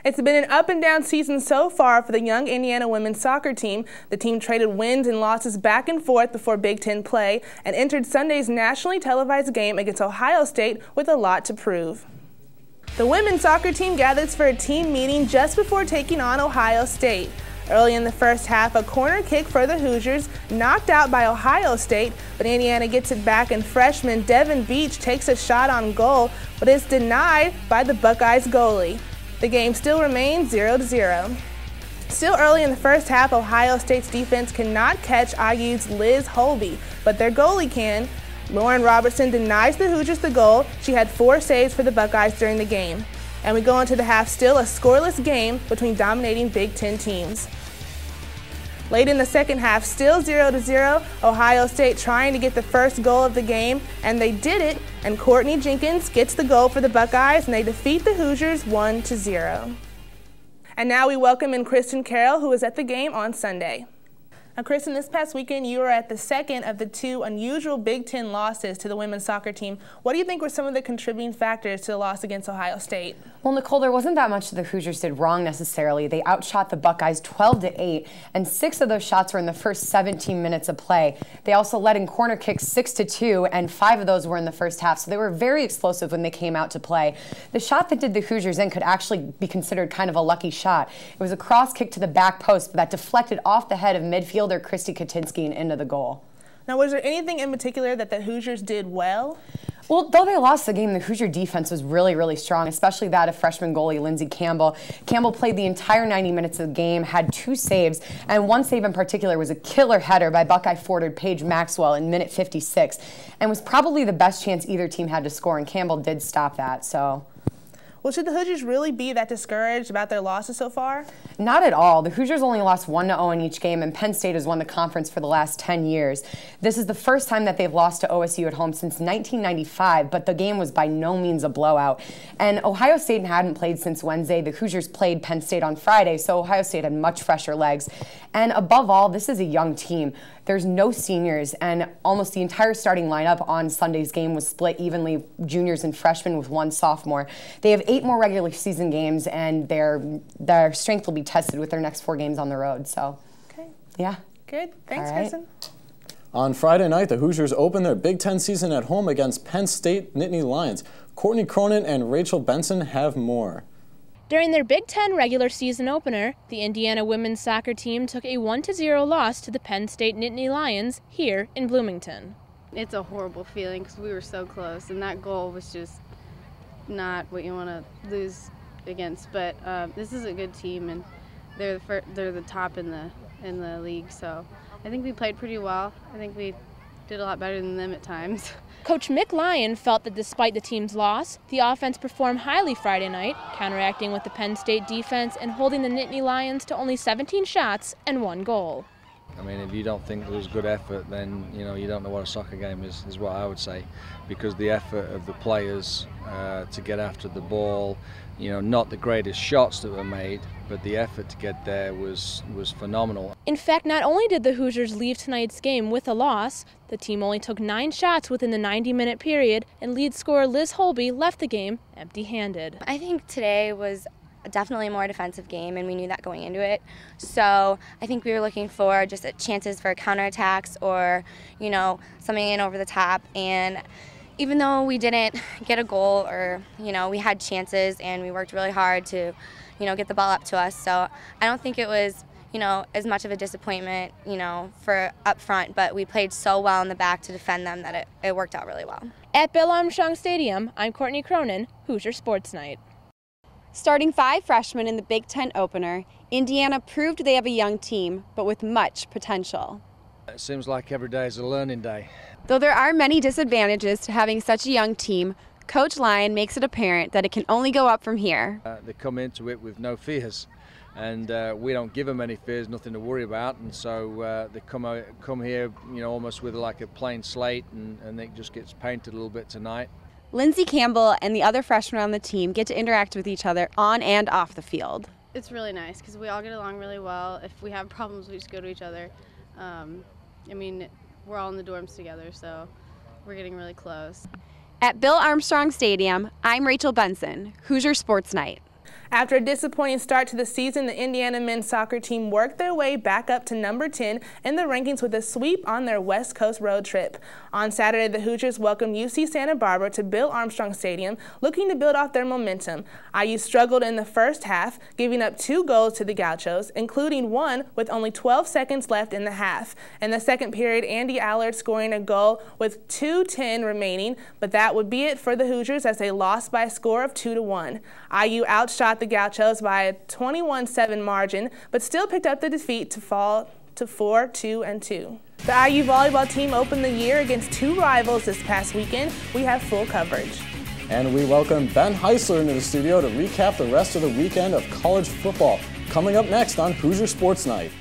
It's been an up and down season so far for the young Indiana women's soccer team. The team traded wins and losses back and forth before Big Ten play and entered Sunday's nationally televised game against Ohio State with a lot to prove. The women's soccer team gathers for a team meeting just before taking on Ohio State. Early in the first half, a corner kick for the Hoosiers, knocked out by Ohio State, but Indiana gets it back and freshman Devin Beach takes a shot on goal, but it's denied by the Buckeyes goalie. The game still remains 0-0. Still early in the first half, Ohio State's defense cannot catch IU's Liz Holby, but their goalie can. Lauren Robertson denies the Hoosiers the goal. She had 4 saves for the Buckeyes during the game. And we go into the half still a scoreless game between dominating Big Ten teams. Late in the second half, still 0-0, Ohio State trying to get the first goal of the game, and they did it, and Courtney Jenkins gets the goal for the Buckeyes, and they defeat the Hoosiers 1-0. And now we welcome in Kristen Carroll, who was at the game on Sunday. Now, Kristen, this past weekend you were at the second of the 2 unusual Big Ten losses to the women's soccer team. What do you think were some of the contributing factors to the loss against Ohio State? Well, Nicole, there wasn't that much the Hoosiers did wrong necessarily. They outshot the Buckeyes 12-8, and 6 of those shots were in the first 17 minutes of play. They also led in corner kicks 6-2, and 5 of those were in the first half, so they were very explosive when they came out to play. The shot that did the Hoosiers in could actually be considered kind of a lucky shot. It was a cross kick to the back post, but that deflected off the head of midfielder Christy Katinsky and into the goal. Now, was there anything in particular that the Hoosiers did well? Well, though they lost the game, the Hoosier defense was really strong, especially that of freshman goalie Lindsey Campbell. Campbell played the entire 90 minutes of the game, had 2 saves, and one save in particular was a killer header by Buckeye forward Paige Maxwell in minute 56, and was probably the best chance either team had to score, and Campbell did stop that, so. Well, should the Hoosiers really be that discouraged about their losses so far? Not at all. The Hoosiers only lost 1-0 in each game, and Penn State has won the conference for the last 10 years. This is the first time that they've lost to OSU at home since 1995, but the game was by no means a blowout. And Ohio State hadn't played since Wednesday. The Hoosiers played Penn State on Friday, so Ohio State had much fresher legs. And above all, this is a young team. There's no seniors, and almost the entire starting lineup on Sunday's game was split evenly, juniors and freshmen with 1 sophomore. They have 8 more regular season games, and their strength will be tested with their next 4 games on the road. So, okay. Yeah. Good. Thanks, All right. Kristen. On Friday night, the Hoosiers opened their Big Ten season at home against Penn State Nittany Lions. Courtney Cronin and Rachel Benson have more. During their Big Ten regular season opener, the Indiana women's soccer team took a 1-0 loss to the Penn State Nittany Lions here in Bloomington. It's a horrible feeling because we were so close, and that goal was just not what you want to lose against. But this is a good team, and they're the top in the league. So I think we played pretty well. I think we did a lot better than them at times. Coach Mick Lyon felt that despite the team's loss, the offense performed highly Friday night, counteracting with the Penn State defense and holding the Nittany Lions to only 17 shots and 1 goal. I mean, if you don't think there was good effort, then you don't know what a soccer game is what I would say, because the effort of the players to get after the ball, not the greatest shots that were made, but the effort to get there was phenomenal. In fact, not only did the Hoosiers leave tonight's game with a loss, the team only took 9 shots within the 90-minute period, and lead scorer Liz Holby left the game empty-handed. I think today was definitely a more defensive game, and we knew that going into it. So I think we were looking for just chances for counterattacks or, something in over the top. And even though we didn't get a goal or, we had chances and we worked really hard to, get the ball up to us. So I don't think it was, as much of a disappointment, for up front, but we played so well in the back to defend them that it worked out really well. At Bill Armstrong Stadium, I'm Courtney Cronin, Hoosier Sports Night. Starting 5 freshmen in the Big Ten opener, Indiana proved they have a young team, but with much potential. It seems like every day is a learning day. Though there are many disadvantages to having such a young team, Coach Lyon makes it apparent that it can only go up from here. They come into it with no fears, and we don't give them any fears, nothing to worry about, and so they come here, almost with like a plain slate, and it just gets painted a little bit tonight. Lindsey Campbell and the other freshmen on the team get to interact with each other on and off the field. It's really nice because we all get along really well. If we have problems, we just go to each other. We're all in the dorms together, so we're getting really close. At Bill Armstrong Stadium, I'm Rachel Benson, Hoosier Sports Night. After a disappointing start to the season, the Indiana men's soccer team worked their way back up to number 10 in the rankings with a sweep on their West Coast road trip. On Saturday, the Hoosiers welcomed UC Santa Barbara to Bill Armstrong Stadium, looking to build off their momentum. IU struggled in the first half, giving up 2 goals to the Gauchos, including one with only 12 seconds left in the half. In the second period, Andy Allard scoring a goal with 2:10 remaining, but that would be it for the Hoosiers as they lost by a score of 2-1. IU outshot the Gauchos by a 21-7 margin, but still picked up the defeat to fall to 4-2-2. The IU volleyball team opened the year against 2 rivals this past weekend. We have full coverage. And we welcome Ben Heisler into the studio to recap the rest of the weekend of college football. Coming up next on Hoosier Sports Night.